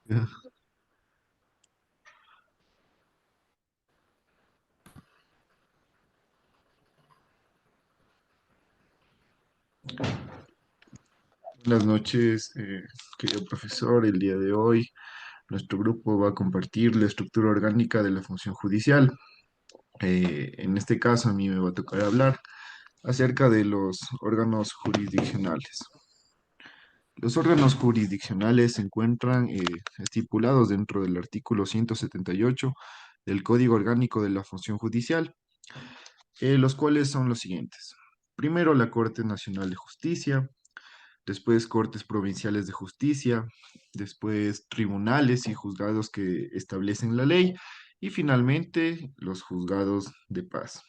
Ya. Buenas noches, querido profesor. El día de hoy nuestro grupo va a compartir la estructura orgánica de la función judicial. En este caso, a mí me va a tocar hablar acerca de los órganos jurisdiccionales. Los órganos jurisdiccionales se encuentran estipulados dentro del artículo 178 del Código Orgánico de la Función Judicial, los cuales son los siguientes. Primero, la Corte Nacional de Justicia. Después cortes provinciales de justicia, después tribunales y juzgados que establecen la ley y finalmente los juzgados de paz.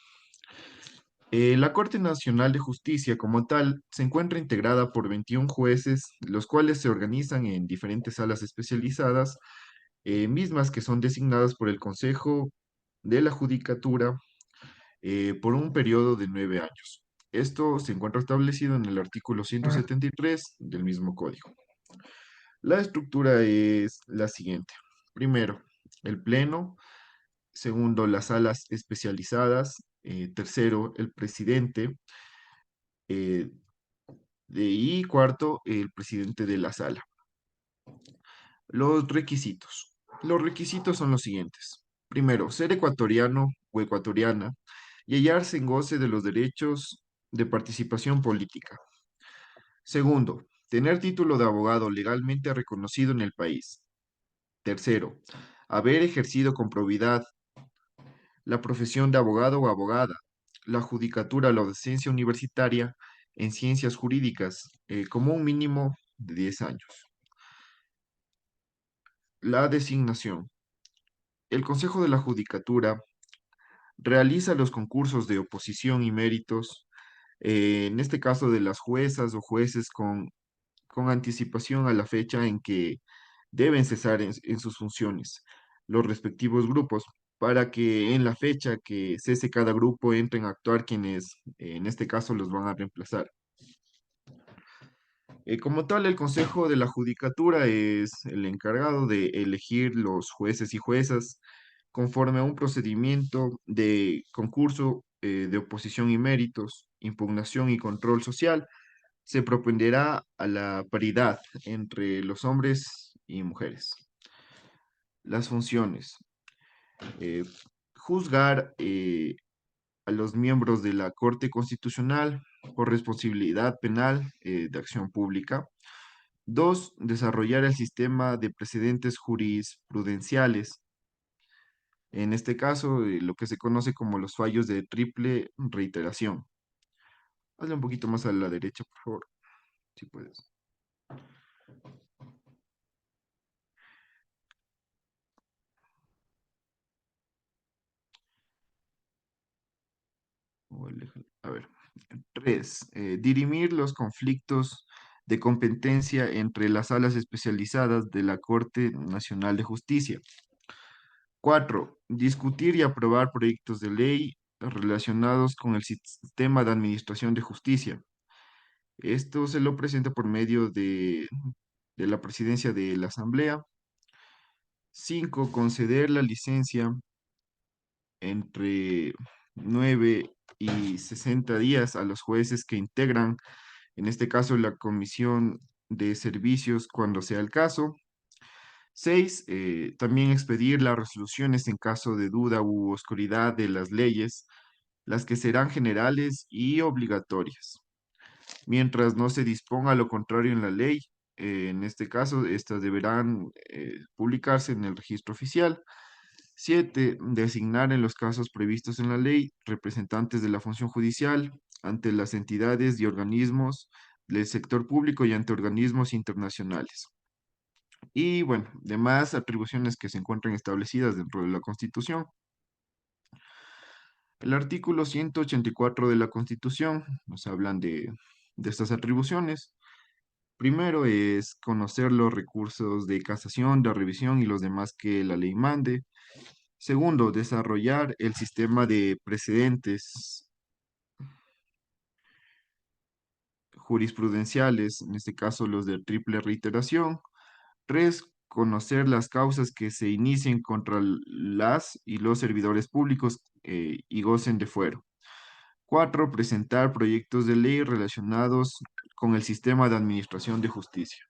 La Corte Nacional de Justicia como tal se encuentra integrada por 21 jueces, los cuales se organizan en diferentes salas especializadas, mismas que son designadas por el Consejo de la Judicatura por un periodo de 9 años. Esto se encuentra establecido en el artículo 173 del mismo código. La estructura es la siguiente. Primero, el pleno. Segundo, las salas especializadas. Tercero, el presidente. eh, y cuarto, el presidente de la sala. Los requisitos. Los requisitos son los siguientes. Primero, ser ecuatoriano o ecuatoriana y hallarse en goce de los derechos de participación política. Segundo, tener título de abogado legalmente reconocido en el país. Tercero, haber ejercido con probidad la profesión de abogado o abogada, la judicatura o la docencia universitaria en ciencias jurídicas, como un mínimo de 10 años. La designación. El Consejo de la Judicatura realiza los concursos de oposición y méritos, en este caso de las juezas o jueces con anticipación a la fecha en que deben cesar en sus funciones los respectivos grupos, para que en la fecha que cese cada grupo entren a actuar quienes en este caso los van a reemplazar. Como tal, el Consejo de la Judicatura es el encargado de elegir los jueces y juezas conforme a un procedimiento de concurso de oposición y méritos, impugnación y control social. Se propenderá a la paridad entre los hombres y mujeres. Las funciones. eh, Juzgar a los miembros de la Corte Constitucional por responsabilidad penal de acción pública. Dos, desarrollar el sistema de precedentes jurisprudenciales. En este caso, lo que se conoce como los fallos de triple reiteración. Hazle un poquito más a la derecha, por favor, si puedes. A ver. Tres, dirimir los conflictos de competencia entre las salas especializadas de la Corte Nacional de Justicia. Cuatro, discutir y aprobar proyectos de ley relacionados con el sistema de administración de justicia. Esto se lo presenta por medio de la presidencia de la Asamblea. Cinco, conceder la licencia entre 9 y 60 días a los jueces que integran, en este caso, la Comisión de Servicios cuando sea el caso. Seis, también expedir las resoluciones en caso de duda u oscuridad de las leyes, las que serán generales y obligatorias. Mientras no se disponga lo contrario en la ley, en este caso, estas deberán publicarse en el registro oficial. Siete, designar en los casos previstos en la ley representantes de la función judicial ante las entidades y organismos del sector público y ante organismos internacionales. Y bueno, demás atribuciones que se encuentran establecidas dentro de la Constitución. El artículo 184 de la Constitución nos hablan de estas atribuciones. Primero es conocer los recursos de casación, de revisión y los demás que la ley mande. Segundo, desarrollar el sistema de precedentes jurisprudenciales, en este caso los de triple reiteración. Tres, conocer las causas que se inicien contra las y los servidores públicos y gocen de fuero. 4, presentar proyectos de ley relacionados con el sistema de administración de justicia.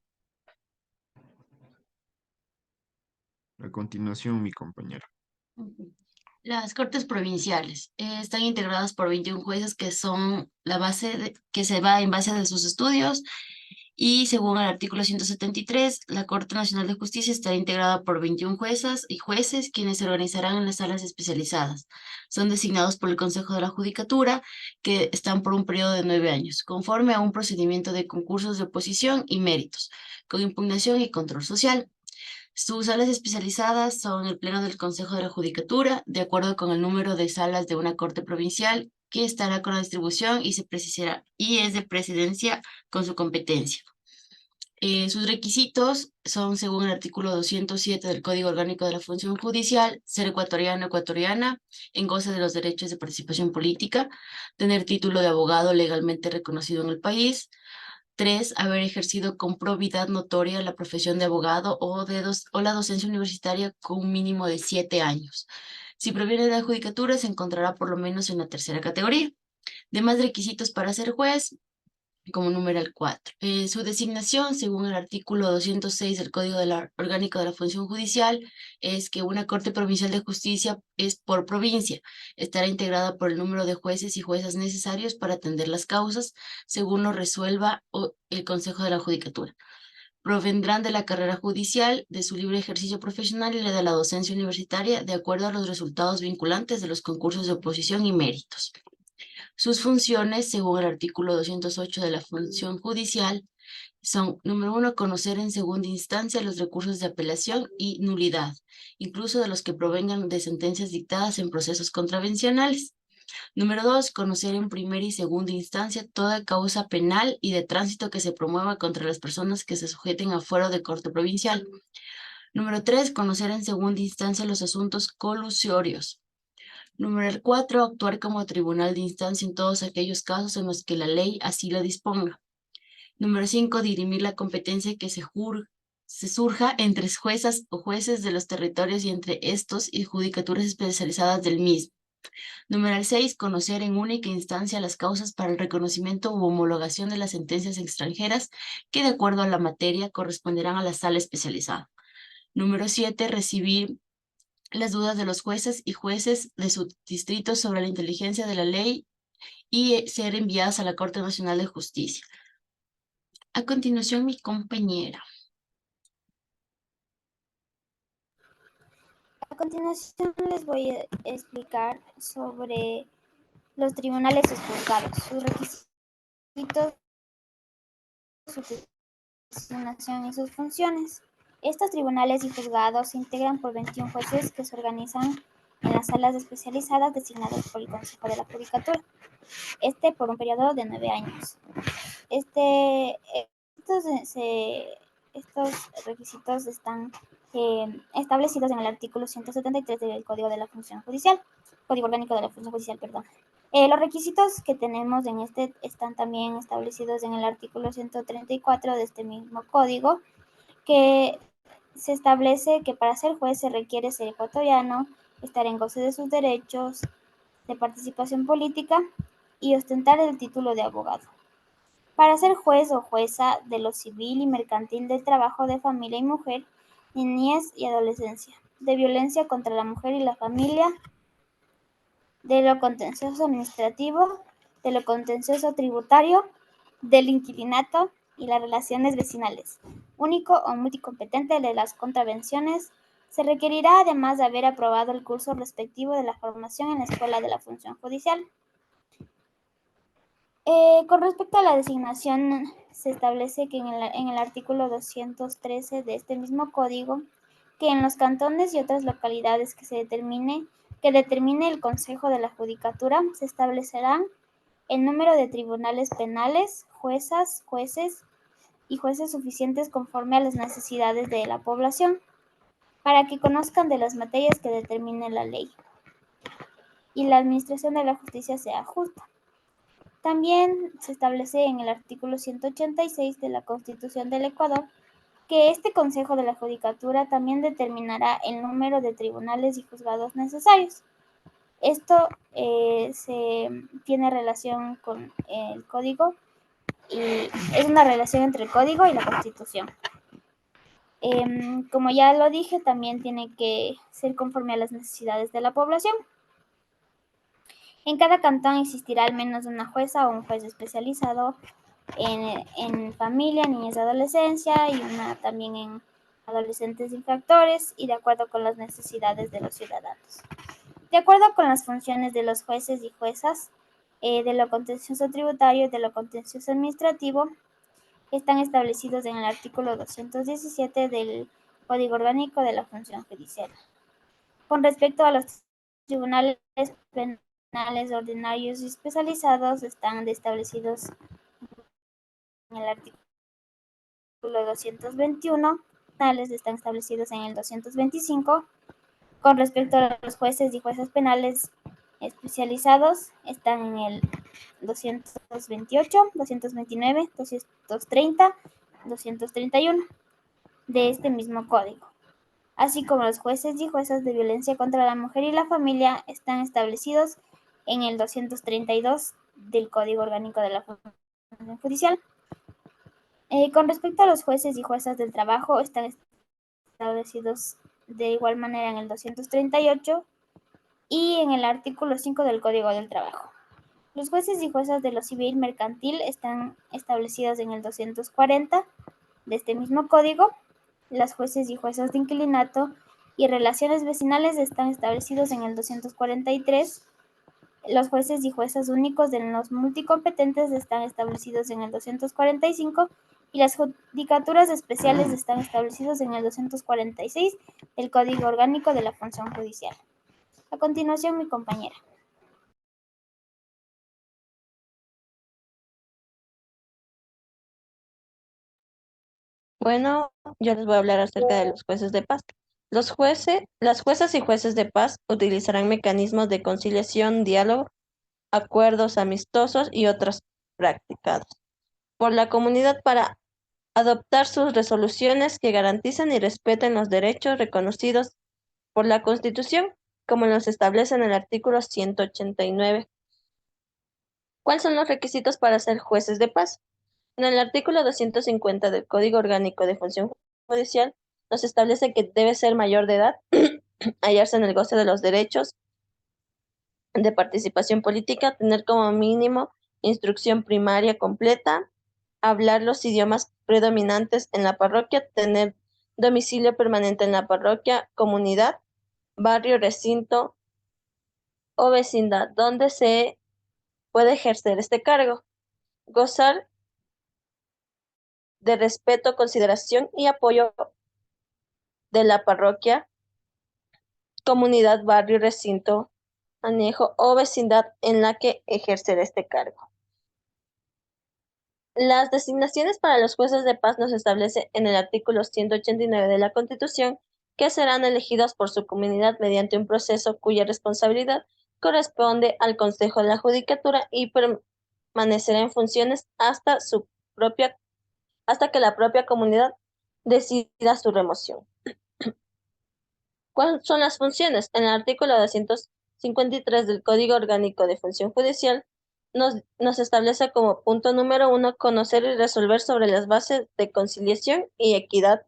A continuación, mi compañero. Ujú. Las Cortes Provinciales están integradas por 21 jueces que son la base que se va en base de sus estudios y según el artículo 173, la Corte Nacional de Justicia estará integrada por 21 juezas y jueces quienes se organizarán en las salas especializadas. Son designados por el Consejo de la Judicatura que están por un periodo de 9 años, conforme a un procedimiento de concursos de oposición y méritos, con impugnación y control social. Sus salas especializadas son el Pleno del Consejo de la Judicatura, de acuerdo con el número de salas de una Corte Provincial, que estará con la distribución y se precisará, y es de presidencia con su competencia. Sus requisitos son, según el artículo 207 del Código Orgánico de la Función Judicial, ser ecuatoriano o ecuatoriana, en goce de los derechos de participación política, tener título de abogado legalmente reconocido en el país. 3, haber ejercido con probidad notoria la profesión de abogado o la docencia universitaria con un mínimo de 7 años. Si proviene de la judicatura, se encontrará por lo menos en la tercera categoría. Demás requisitos para ser juez, como numeral 4. Su designación, según el artículo 206 del Código Orgánico de la Función Judicial, es que una Corte Provincial de Justicia es por provincia. Estará integrada por el número de jueces y juezas necesarios para atender las causas, según lo resuelva el Consejo de la Judicatura. Provendrán de la carrera judicial, de su libre ejercicio profesional y de la docencia universitaria, de acuerdo a los resultados vinculantes de los concursos de oposición y méritos. Sus funciones, según el artículo 208 de la función judicial, son, número 1, conocer en segunda instancia los recursos de apelación y nulidad, incluso de los que provengan de sentencias dictadas en procesos contravencionales. Número 2, conocer en primera y segunda instancia toda causa penal y de tránsito que se promueva contra las personas que se sujeten a fuero de corte provincial. Número 3, conocer en segunda instancia los asuntos colusorios. Número 4, actuar como tribunal de instancia en todos aquellos casos en los que la ley así lo disponga. Número 5, dirimir la competencia que se surja entre juezas o jueces de los territorios y entre estos y judicaturas especializadas del mismo. Número 6, conocer en única instancia las causas para el reconocimiento u homologación de las sentencias extranjeras que, de acuerdo a la materia, corresponderán a la sala especializada. Número 7, recibir las dudas de los jueces y jueces de su distrito sobre la inteligencia de la ley y ser enviadas a la Corte Nacional de Justicia. A continuación, mi compañera. A continuación les voy a explicar sobre los tribunales y juzgados, sus requisitos, su designación y sus funciones. Estos tribunales y juzgados se integran por 21 jueces que se organizan en las salas especializadas designadas por el Consejo de la Judicatura, por un periodo de 9 años. Estos, estos requisitos están establecidos en el artículo 173 del Código de la Función Judicial, Código Orgánico de la Función Judicial, perdón. Los requisitos que tenemos en están también establecidos en el artículo 134 de este mismo código, que se establece que para ser juez se requiere ser ecuatoriano, estar en goce de sus derechos de participación política y ostentar el título de abogado. Para ser juez o jueza de lo civil y mercantil, del trabajo de familia y mujer, niñez y adolescencia, de violencia contra la mujer y la familia, de lo contencioso administrativo, de lo contencioso tributario, del inquilinato y las relaciones vecinales, único o multicompetente de las contravenciones. Se requerirá además de haber aprobado el curso respectivo de la formación en la Escuela de la Función Judicial. Con respecto a la designación, se establece que en el artículo 213 de este mismo código, que en los cantones y otras localidades que determine el Consejo de la Judicatura, se establecerán el número de tribunales penales, juezas, jueces y jueces suficientes conforme a las necesidades de la población, para que conozcan de las materias que determine la ley y la administración de la justicia sea justa. También se establece en el artículo 186 de la Constitución del Ecuador que este Consejo de la Judicatura también determinará el número de tribunales y juzgados necesarios. Esto se tiene relación con el código y es una relación entre el código y la Constitución. Como ya lo dije, también tiene que ser conforme a las necesidades de la población. En cada cantón existirá al menos una jueza o un juez especializado en familia, niñez y adolescencia, y una también en adolescentes infractores, y de acuerdo con las necesidades de los ciudadanos. De acuerdo con las funciones de los jueces y juezas, de lo contencioso tributario y de lo contencioso administrativo, están establecidos en el artículo 217 del Código Orgánico de la Función Judicial. Con respecto a los tribunales penales ordinarios y especializados, están establecidos en el artículo 221, penales están establecidos en el 225. Con respecto a los jueces y juezas penales especializados, están en el 228, 229, 230, 231 de este mismo código. Así como los jueces y juezas de violencia contra la mujer y la familia están establecidos en el 232 del Código Orgánico de la Función Judicial. Con respecto a los jueces y juezas del trabajo, están establecidos de igual manera en el 238 y en el artículo 5 del Código del Trabajo. Los jueces y juezas de lo civil mercantil están establecidos en el 240 de este mismo código. Los jueces y juezas de inquilinato y relaciones vecinales están establecidos en el 243. Los jueces y juezas únicos de los multicompetentes están establecidos en el 245 y las judicaturas especiales están establecidos en el 246 del Código Orgánico de la Función Judicial. A continuación, mi compañera. Bueno, yo les voy a hablar acerca de los jueces de paz. Las juezas y jueces de paz utilizarán mecanismos de conciliación, diálogo, acuerdos amistosos y otras prácticas por la comunidad para adoptar sus resoluciones que garanticen y respeten los derechos reconocidos por la Constitución, como los establece en el artículo 189. ¿Cuáles son los requisitos para ser jueces de paz? En el artículo 250 del Código Orgánico de Función Judicial nos establece que debe ser mayor de edad, hallarse en el goce de los derechos de participación política, tener como mínimo instrucción primaria completa, hablar los idiomas predominantes en la parroquia, tener domicilio permanente en la parroquia, comunidad, barrio, recinto o vecindad donde se puede ejercer este cargo, gozar de respeto, consideración y apoyo de la parroquia, comunidad, barrio, recinto, anejo o vecindad en la que ejercer este cargo. Las designaciones para los jueces de paz nos establece en el artículo 189 de la Constitución que serán elegidos por su comunidad mediante un proceso cuya responsabilidad corresponde al Consejo de la Judicatura y permanecerá en funciones hasta que la propia comunidad decida su remoción. ¿Cuáles son las funciones? En el artículo 253 del Código Orgánico de Función Judicial nos establece como punto número 1 conocer y resolver sobre las bases de conciliación y equidad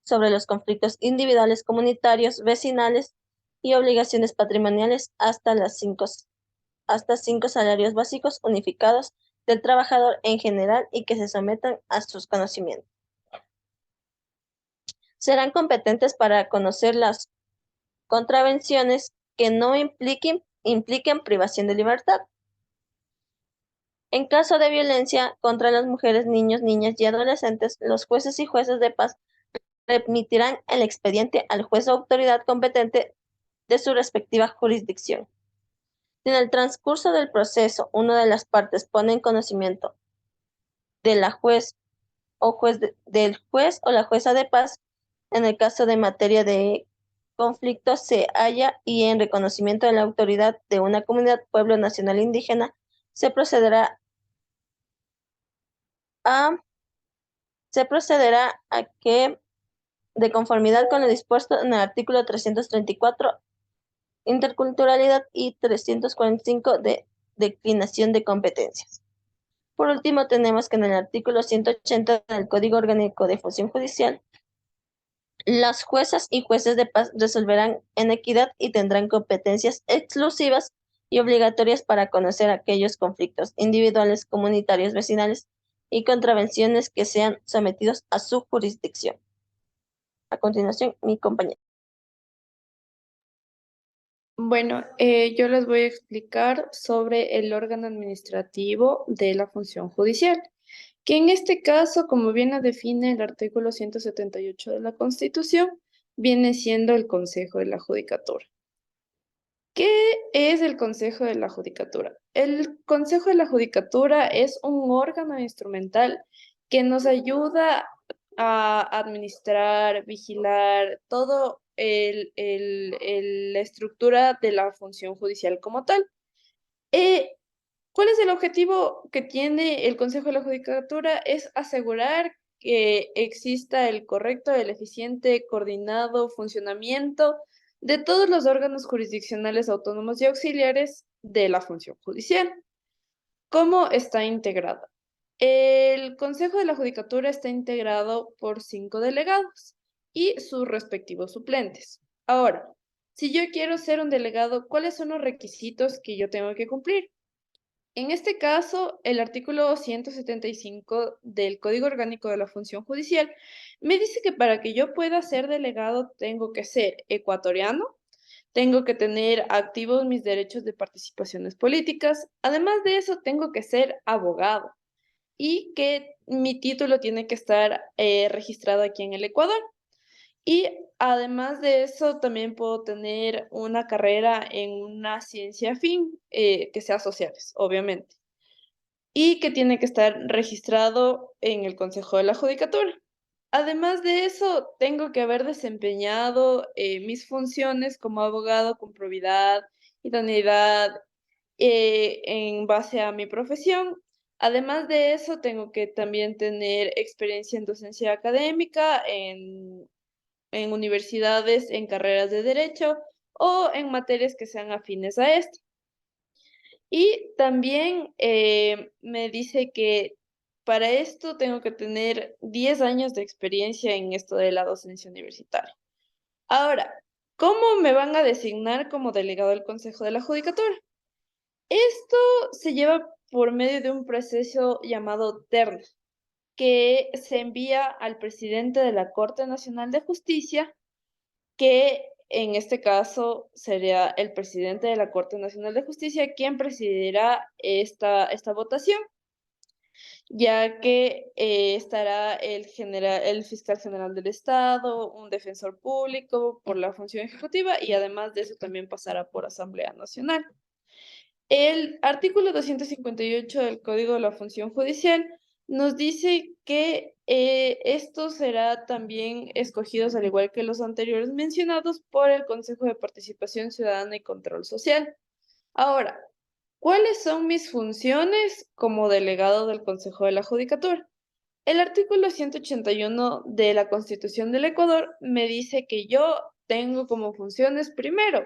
sobre los conflictos individuales, comunitarios, vecinales y obligaciones patrimoniales hasta 5 salarios básicos unificados del trabajador en general y que se sometan a sus conocimientos. Serán competentes para conocer las contravenciones que no impliquen privación de libertad. En caso de violencia contra las mujeres, niños, niñas y adolescentes, los jueces y jueces de paz remitirán el expediente al juez o autoridad competente de su respectiva jurisdicción. Si en el transcurso del proceso una de las partes pone en conocimiento de la del juez o la jueza de paz, en el caso de materia de conflicto se halla y en reconocimiento de la autoridad de una comunidad, pueblo, nacional, indígena, se procederá a Se procederá a que, de conformidad con lo dispuesto en el artículo 334, interculturalidad, y 345 de declinación de competencias. Por último, tenemos que en el artículo 180 del Código Orgánico de Función Judicial, las juezas y jueces de paz resolverán en equidad y tendrán competencias exclusivas y obligatorias para conocer aquellos conflictos individuales, comunitarios, vecinales y contravenciones que sean sometidos a su jurisdicción. A continuación, mi compañero. Bueno, yo les voy a explicar sobre el órgano administrativo de la función judicial, que en este caso, como bien lo define el artículo 178 de la Constitución, viene siendo el Consejo de la Judicatura. ¿Qué es el Consejo de la Judicatura? El Consejo de la Judicatura es un órgano instrumental que nos ayuda a administrar, vigilar todo la estructura de la función judicial como tal. Eh, ¿Cuál es el objetivo que tiene el Consejo de la Judicatura? Es asegurar que exista el correcto, el eficiente, coordinado funcionamiento de todos los órganos jurisdiccionales autónomos y auxiliares de la función judicial. ¿Cómo está integrado? El Consejo de la Judicatura está integrado por 5 delegados y sus respectivos suplentes. Ahora, si yo quiero ser un delegado, ¿cuáles son los requisitos que yo tengo que cumplir? En este caso, el artículo 175 del Código Orgánico de la Función Judicial me dice que para que yo pueda ser delegado tengo que ser ecuatoriano, tengo que tener activos mis derechos de participaciones políticas, además de eso tengo que ser abogado y que mi título tiene que estar registrado aquí en el Ecuador. Y además de eso, también puedo tener una carrera en una ciencia afín, que sea sociales, obviamente, y que tiene que estar registrado en el Consejo de la Judicatura. Además de eso, tengo que haber desempeñado mis funciones como abogado con probidad, idoneidad, en base a mi profesión. Además de eso, tengo que también tener experiencia en docencia académica, en universidades, en carreras de derecho o en materias que sean afines a esto. Y también me dice que para esto tengo que tener 10 años de experiencia en esto de la docencia universitaria. Ahora, ¿cómo me van a designar como delegado del Consejo de la Judicatura? Esto se lleva por medio de un proceso llamado terna, que se envía al presidente de la Corte Nacional de Justicia, que en este caso sería el presidente de la Corte Nacional de Justicia quien presidirá esta votación, ya que estará el fiscal general del Estado, un defensor público por la función ejecutiva y además de eso también pasará por Asamblea Nacional. El artículo 258 del Código de la Función Judicial nos dice que esto será también escogidos, al igual que los anteriores mencionados, por el Consejo de Participación Ciudadana y Control Social. Ahora, ¿cuáles son mis funciones como delegado del Consejo de la Judicatura? El artículo 181 de la Constitución del Ecuador me dice que yo tengo como funciones, primero,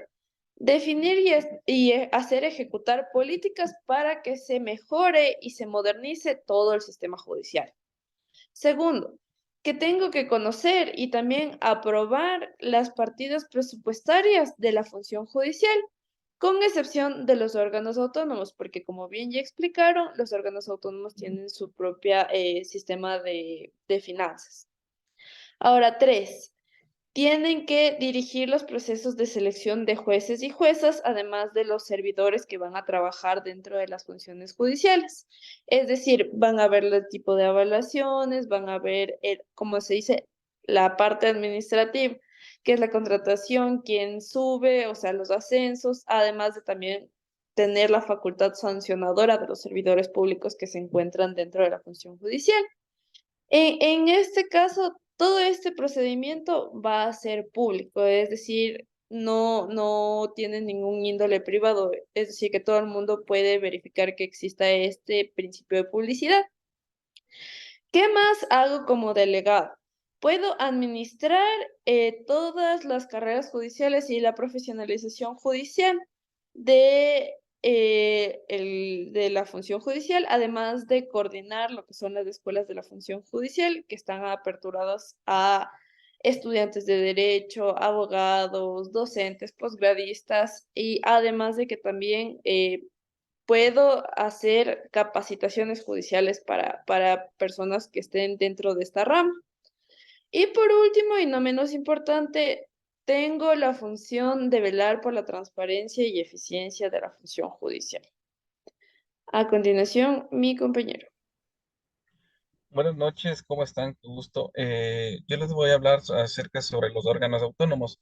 definir y hacer ejecutar políticas para que se mejore y se modernice todo el sistema judicial. Segundo, que tengo que conocer y también aprobar las partidas presupuestarias de la función judicial, con excepción de los órganos autónomos, porque como bien ya explicaron, los órganos autónomos tienen su propio sistema de finanzas. Ahora, tres, tienen que dirigir los procesos de selección de jueces y juezas, además de los servidores que van a trabajar dentro de las funciones judiciales. Es decir, van a ver el tipo de evaluaciones, van a ver, como se dice, la parte administrativa, que es la contratación, quién sube, o sea, los ascensos, además de también tener la facultad sancionadora de los servidores públicos que se encuentran dentro de la función judicial. En este caso, todo este procedimiento va a ser público, es decir, no tiene ningún índole privado, es decir, que todo el mundo puede verificar que exista este principio de publicidad. ¿Qué más hago como delegado? Puedo administrar todas las carreras judiciales y la profesionalización judicial de la función judicial, además de coordinar lo que son las escuelas de la función judicial, que están aperturadas a estudiantes de derecho, abogados, docentes, posgradistas, y además de que también puedo hacer capacitaciones judiciales para personas que estén dentro de esta rama. Y por último, y no menos importante, tengo la función de velar por la transparencia y eficiencia de la función judicial. A continuación, mi compañero. Buenas noches, ¿cómo están? Qué gusto. Yo les voy a hablar acerca sobre los órganos autónomos.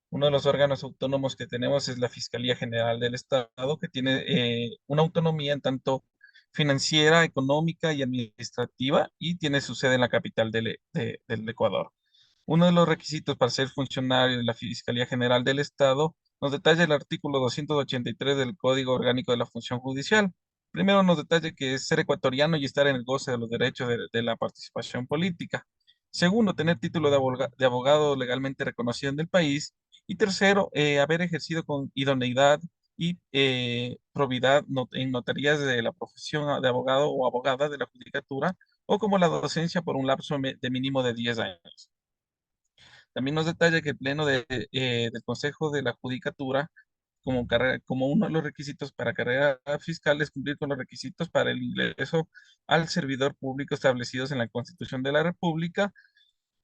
Uno de los órganos autónomos que tenemos es la Fiscalía General del Estado, que tiene una autonomía en tanto financiera, económica y administrativa, y tiene su sede en la capital del Ecuador. Uno de los requisitos para ser funcionario de la Fiscalía General del Estado nos detalla el artículo 283 del Código Orgánico de la Función Judicial. Primero nos detalla que es ser ecuatoriano y estar en el goce de los derechos de la participación política. Segundo, tener título de abogado legalmente reconocido en el país. Y tercero, haber ejercido con idoneidad y probidad en notarías de la profesión de abogado o abogada de la judicatura, o como la docencia por un lapso de mínimo de 10 años. También nos detalla que el Pleno del Consejo de la Judicatura, como uno de los requisitos para carrera fiscal, es cumplir con los requisitos para el ingreso al servidor público establecidos en la Constitución de la República,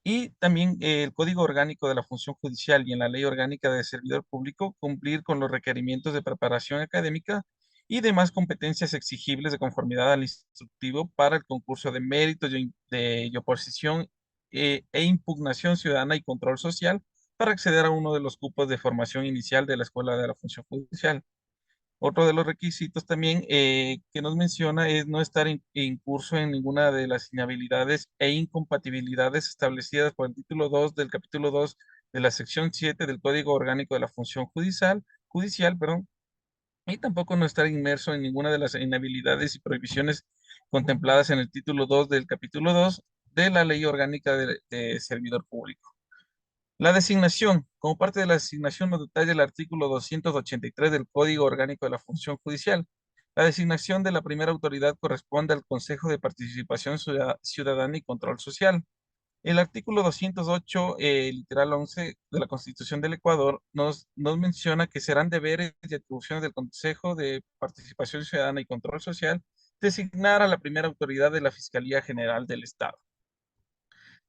y también el Código Orgánico de la Función Judicial y en la Ley Orgánica de Servidor Público, cumplir con los requerimientos de preparación académica y demás competencias exigibles de conformidad al instructivo para el concurso de méritos y oposición e impugnación ciudadana y control social para acceder a uno de los cupos de formación inicial de la Escuela de la Función Judicial. Otro de los requisitos también que nos menciona es no estar incurso en ninguna de las inhabilidades e incompatibilidades establecidas por el título 2 del capítulo 2 de la sección 7 del Código Orgánico de la Función Judicial, perdón, y tampoco no estar inmerso en ninguna de las inhabilidades y prohibiciones contempladas en el título 2 del capítulo 2 de la Ley Orgánica de Servidor Público. La designación. Como parte de la designación nos detalla el artículo 283 del Código Orgánico de la Función Judicial. La designación de la primera autoridad corresponde al Consejo de Participación Ciudadana y Control Social. El artículo 208, literal 11 de la Constitución del Ecuador, nos menciona que serán deberes y atribuciones del Consejo de Participación Ciudadana y Control Social designar a la primera autoridad de la Fiscalía General del Estado.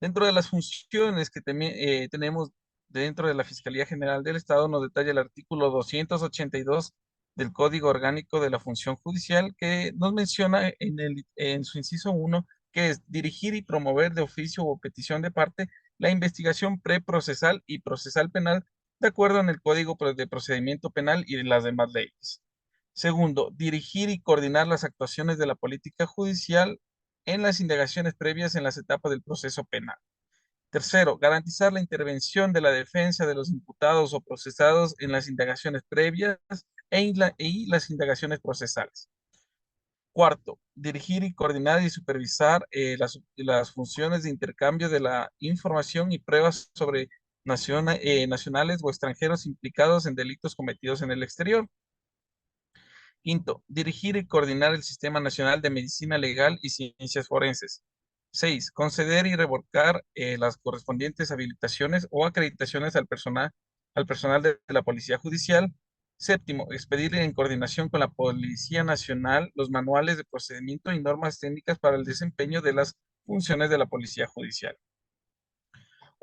Dentro de las funciones que tenemos dentro de la Fiscalía General del Estado, nos detalla el artículo 282 del Código Orgánico de la Función Judicial, que nos menciona en su inciso 1, que es dirigir y promover de oficio o petición de parte la investigación preprocesal y procesal penal de acuerdo en el Código de Procedimiento Penal y de las demás leyes. Segundo, dirigir y coordinar las actuaciones de la política judicial en las indagaciones previas en las etapas del proceso penal. Tercero, garantizar la intervención de la defensa de los imputados o procesados en las indagaciones previas y las indagaciones procesales. Cuarto, dirigir y coordinar y supervisar las funciones de intercambio de la información y pruebas sobre nacionales o extranjeros implicados en delitos cometidos en el exterior. Quinto, dirigir y coordinar el Sistema Nacional de Medicina Legal y Ciencias Forenses. 6. Conceder y revocar las correspondientes habilitaciones o acreditaciones al personal de la Policía Judicial. Séptimo, expedir en coordinación con la Policía Nacional los manuales de procedimiento y normas técnicas para el desempeño de las funciones de la Policía Judicial.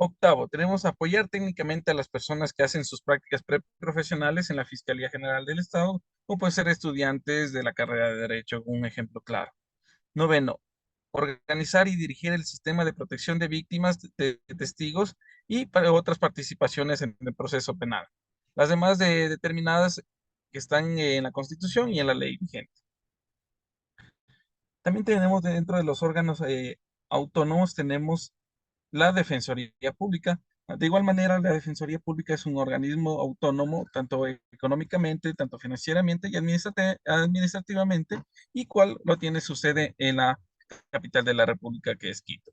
Octavo, tenemos apoyar técnicamente a las personas que hacen sus prácticas preprofesionales en la Fiscalía General del Estado, o puede ser estudiantes de la carrera de Derecho, un ejemplo claro. Noveno, organizar y dirigir el sistema de protección de víctimas, de testigos y para otras participaciones en el proceso penal. Las demás determinadas que están en la Constitución y en la ley vigente. También tenemos dentro de los órganos autónomos, tenemos la Defensoría Pública. De igual manera, la Defensoría Pública es un organismo autónomo, tanto económicamente, tanto financieramente y administrativamente, y cual lo tiene su sede en la capital de la República, que es Quito.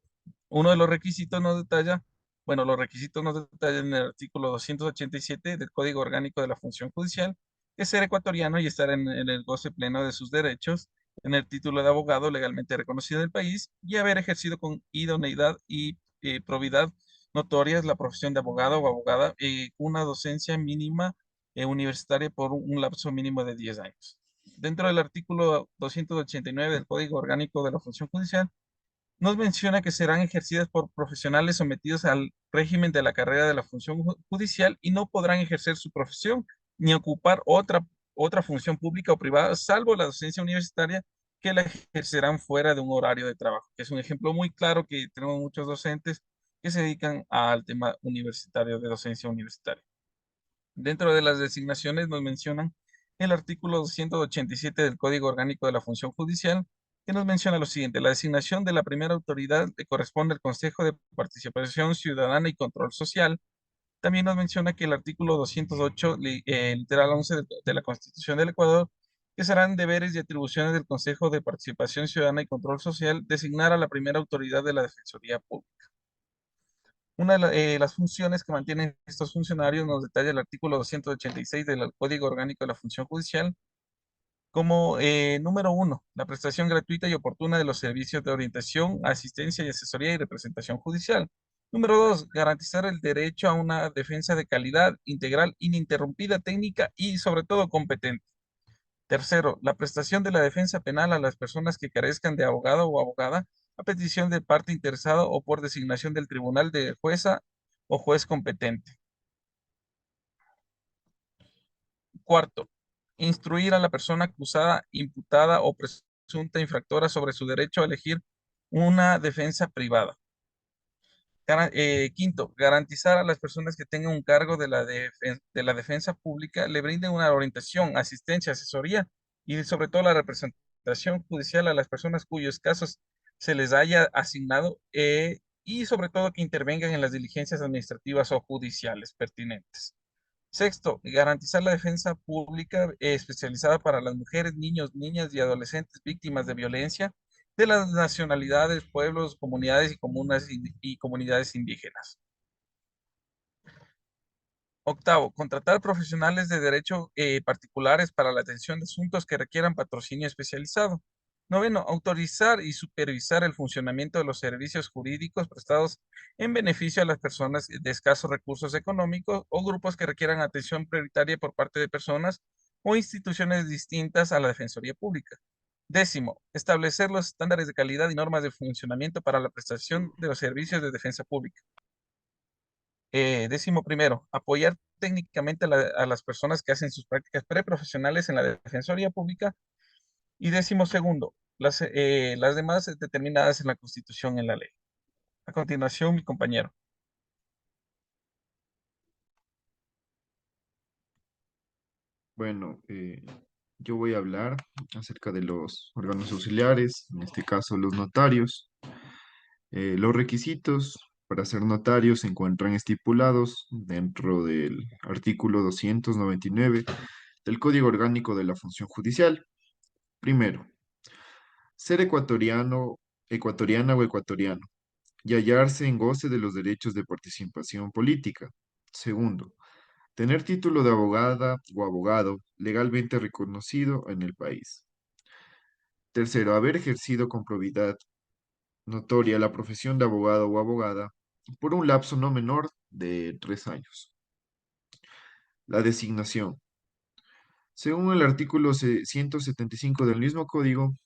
Uno de los requisitos nos detalla, bueno, los requisitos nos detallan en el artículo 287 del Código Orgánico de la Función Judicial, que es ser ecuatoriano y estar en el goce pleno de sus derechos, tener título de abogado legalmente reconocido en el país y haber ejercido con idoneidad y probidad notorias la profesión de abogado o abogada, una docencia mínima universitaria por un lapso mínimo de 10 años. Dentro del artículo 289 del Código Orgánico de la Función Judicial, nos menciona que serán ejercidas por profesionales sometidos al régimen de la carrera de la función judicial y no podrán ejercer su profesión ni ocupar otra función pública o privada, salvo la docencia universitaria, que la ejercerán fuera de un horario de trabajo, que es un ejemplo muy claro que tenemos muchos docentes que se dedican al tema universitario de docencia universitaria. Dentro de las designaciones nos mencionan el artículo 287 del Código Orgánico de la Función Judicial, que nos menciona lo siguiente: la designación de la primera autoridad le corresponde al Consejo de Participación Ciudadana y Control Social. También nos menciona que el artículo 208, literal 11 de la Constitución del Ecuador, que serán deberes y atribuciones del Consejo de Participación Ciudadana y Control Social designar a la primera autoridad de la Defensoría Pública. Una de las funciones que mantienen estos funcionarios nos detalla el artículo 286 del Código Orgánico de la Función Judicial como número uno, la prestación gratuita y oportuna de los servicios de orientación, asistencia y asesoría y representación judicial. Número dos, garantizar el derecho a una defensa de calidad, integral, ininterrumpida, técnica y sobre todo competente. Tercero, la prestación de la defensa penal a las personas que carezcan de abogado o abogada a petición de parte interesada o por designación del tribunal de jueza o juez competente. Cuarto, instruir a la persona acusada, imputada o presunta infractora sobre su derecho a elegir una defensa privada. Quinto, garantizar a las personas que tengan un cargo de la defensa pública le brinden una orientación, asistencia, asesoría y sobre todo la representación judicial a las personas cuyos casos se les haya asignado, y sobre todo que intervengan en las diligencias administrativas o judiciales pertinentes. Sexto, garantizar la defensa pública especializada para las mujeres, niños, niñas y adolescentes víctimas de violencia de las nacionalidades, pueblos, comunidades y comunas y comunidades indígenas. Octavo, contratar profesionales de derecho particulares para la atención de asuntos que requieran patrocinio especializado. Noveno, autorizar y supervisar el funcionamiento de los servicios jurídicos prestados en beneficio a las personas de escasos recursos económicos o grupos que requieran atención prioritaria por parte de personas o instituciones distintas a la Defensoría Pública. Décimo, establecer los estándares de calidad y normas de funcionamiento para la prestación de los servicios de defensa pública. Décimo primero, apoyar técnicamente a las personas que hacen sus prácticas preprofesionales en la Defensoría Pública. Y décimo segundo, las demás determinadas en la Constitución y en la ley. A continuación, mi compañero. Bueno, yo voy a hablar acerca de los órganos auxiliares, en este caso los notarios. Los requisitos para ser notario se encuentran estipulados dentro del artículo 299 del Código Orgánico de la Función Judicial. Primero, ser ecuatoriano, ecuatoriana o ecuatoriano y hallarse en goce de los derechos de participación política. Segundo, tener título de abogada o abogado legalmente reconocido en el país. Tercero, haber ejercido con probidad notoria la profesión de abogado o abogada por un lapso no menor de 3 años. La designación. Según el artículo 175 del mismo código,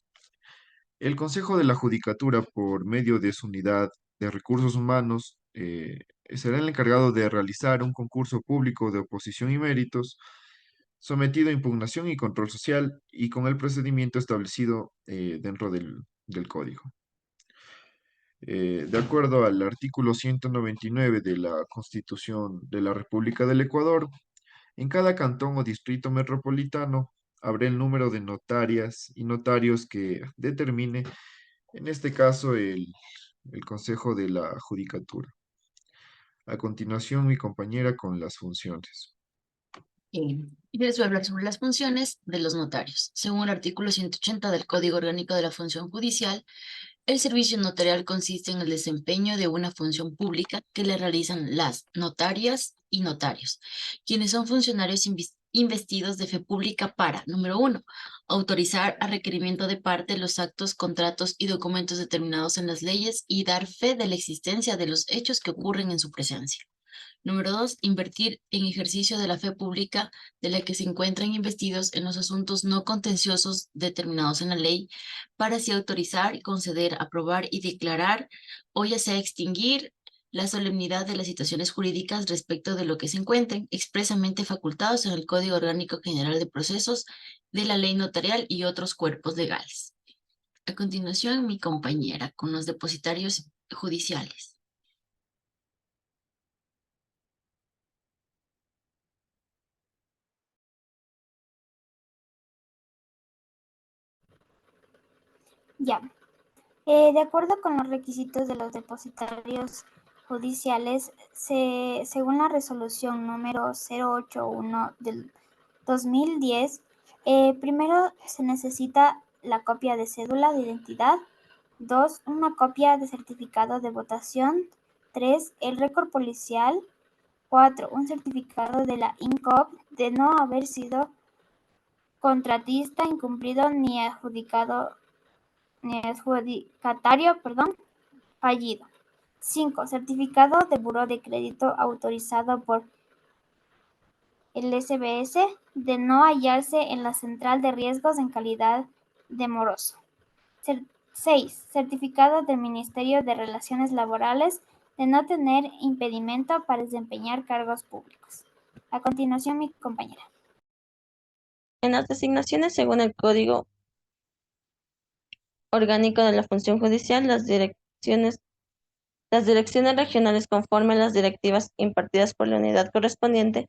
el Consejo de la Judicatura, por medio de su unidad de recursos humanos, será el encargado de realizar un concurso público de oposición y méritos sometido a impugnación y control social y con el procedimiento establecido dentro del código. De acuerdo al artículo 199 de la Constitución de la República del Ecuador, en cada cantón o distrito metropolitano habrá el número de notarias y notarios que determine, en este caso, el Consejo de la Judicatura. A continuación, mi compañera con las funciones. Y les voy a hablar sobre las funciones de los notarios. Según el artículo 180 del Código Orgánico de la Función Judicial, El servicio notarial consiste en el desempeño de una función pública que le realizan las notarias y notarios, quienes son funcionarios investidos de fe pública para, número 1, autorizar a requerimiento de parte los actos, contratos y documentos determinados en las leyes y dar fe de la existencia de los hechos que ocurren en su presencia. Número 2, invertir en ejercicio de la fe pública de la que se encuentran investidos en los asuntos no contenciosos determinados en la ley, para así autorizar, conceder, aprobar y declarar, o ya sea extinguir, la solemnidad de las situaciones jurídicas respecto de lo que se encuentren expresamente facultados en el Código Orgánico General de Procesos de la Ley Notarial y otros cuerpos legales. A continuación, mi compañera con los depositarios judiciales. Ya. De acuerdo con los requisitos de los depositarios judiciales, según la resolución número 081 del 2010, primero se necesita la copia de cédula de identidad, 2, una copia de certificado de votación, 3, el récord policial, 4, un certificado de la INCOP de no haber sido contratista, incumplido ni adjudicatario, fallido. 5, certificado de buró de crédito autorizado por el SBS de no hallarse en la central de riesgos en calidad de moroso. 6, certificado del Ministerio de Relaciones Laborales de no tener impedimento para desempeñar cargos públicos. A continuación, mi compañera. En las designaciones según el Código Orgánico de la Función Judicial, las direcciones regionales conforman las directivas impartidas por la unidad correspondiente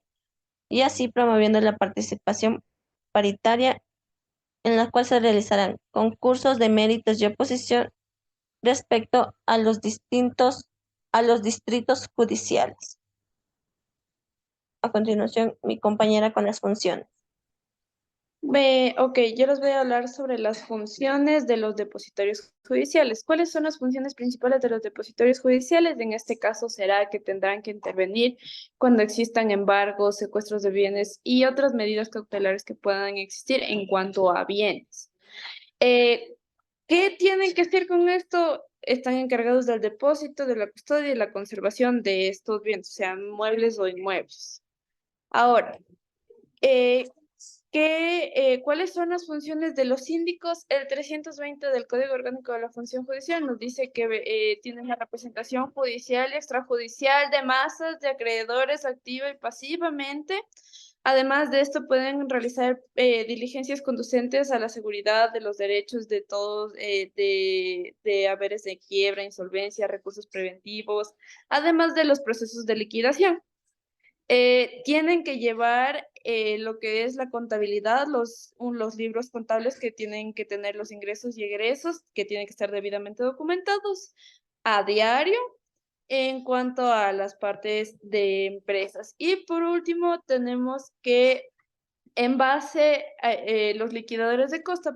y así promoviendo la participación paritaria en la cual se realizarán concursos de méritos y oposición respecto a los distritos judiciales. A continuación, mi compañera con las funciones. Ok, yo les voy a hablar sobre las funciones de los depositarios judiciales. ¿Cuáles son las funciones principales de los depositarios judiciales? En este caso será que tendrán que intervenir cuando existan embargos, secuestros de bienes y otras medidas cautelares que puedan existir en cuanto a bienes. ¿Qué tienen que hacer con esto? Están encargados del depósito, de la custodia y la conservación de estos bienes, o sea, muebles o inmuebles. Ahora, ¿cuáles son las funciones de los síndicos? El 320 del Código Orgánico de la Función Judicial nos dice que tienen la representación judicial y extrajudicial de masas de acreedores activa y pasivamente. Además de esto, pueden realizar diligencias conducentes a la seguridad de los derechos de todos, de haberes de quiebra, insolvencia, recursos preventivos, además de los procesos de liquidación. Tienen que llevar lo que es la contabilidad, los libros contables que tienen que tener los ingresos y egresos, que tienen que estar debidamente documentados a diario en cuanto a las partes de empresas. Y por último, tenemos que en base a los liquidadores de costa,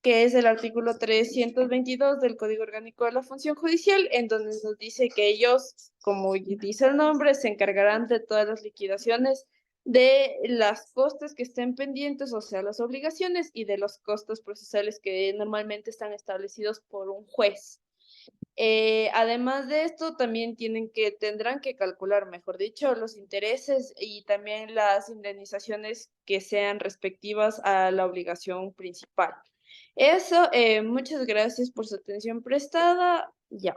que es el artículo 322 del Código Orgánico de la Función Judicial, en donde nos dice que ellos, como dice el nombre, se encargarán de todas las liquidaciones de las costas que estén pendientes, o sea, las obligaciones, y de los costos procesales que normalmente están establecidos por un juez. Además de esto, también tendrán que calcular, mejor dicho, los intereses y también las indemnizaciones que sean respectivas a la obligación principal. Eso, muchas gracias por su atención prestada. Ya.